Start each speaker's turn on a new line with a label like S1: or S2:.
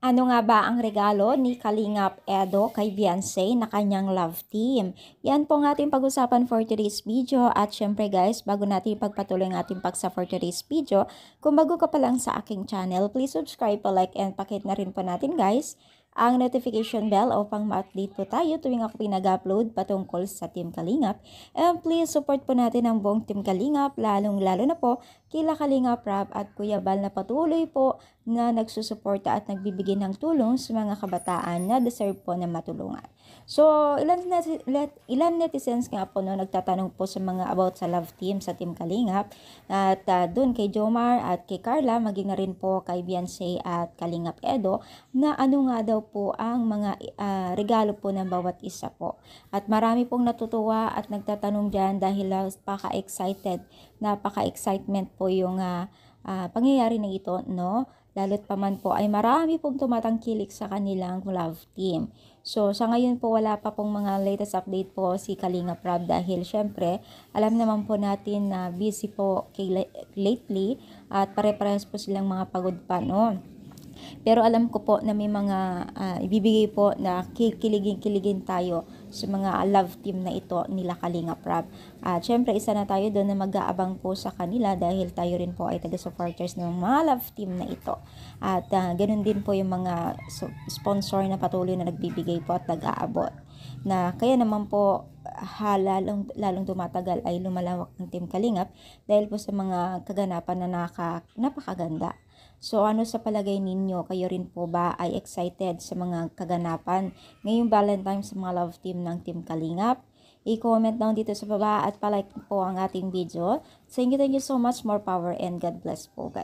S1: Ano nga ba ang regalo ni Kalingap Edo kay Beyonce na kanyang love team? Yan po ang ating pag-usapan for today's video. At syempre guys, bago natin pagpatuloy ang ating paksa for today's video, kung bago ka pa lang sa aking channel, please subscribe, like, and pakit na rin po natin guys ang notification bell upang ma-update po tayo tuwing ako pinag-upload patungkol sa Team Kalingap. And please support po natin ang buong Team Kalingap, lalong-lalo na po kila Kalingap Rab at Kuya Bal na patuloy po na nagsusuporta at nagbibigay ng tulong sa mga kabataan na deserve po na matulungan. So, ilan netizens nga po no, nagtatanong po sa mga about sa love team sa Team Kalingap. At doon kay Jomar at kay Carla, maging na rin po kay Beyonce at Kalingap Edo, na ano nga daw po ang mga regalo po ng bawat isa po. At marami pong natutuwa at nagtatanong dyan dahil napaka-excitement po yung pangyayari na ito, no? Lalo't pa man po ay marami pong tumatangkilik sa kanilang love team. So, sa ngayon po wala pa pong mga latest update po si Kalingap Rab dahil syempre, alam naman po natin na busy po lately at pare-parehas po silang mga pagod pa, no? Pero alam ko po na may mga ibibigay po na kikiligin tayo sa mga love team na ito nila Kalingap Rab. At syempre isa na tayo doon na mag-aabang po sa kanila dahil tayo rin po ay taga-supporters ng mga love team na ito. At ganun din po yung mga sponsor na patuloy na nagbibigay po at nag-aabot. Na kaya naman po lalong tumatagal ay lumalawak ng Team Kalingap dahil po sa mga kaganapan na napakaganda. So ano sa palagay ninyo, kayo rin po ba ay excited sa mga kaganapan ngayong Valentine's sa mga love team ng Team Kalingap? I-comment down dito sa baba at palike po ang ating video. Thank you so much, more power and God bless po guys.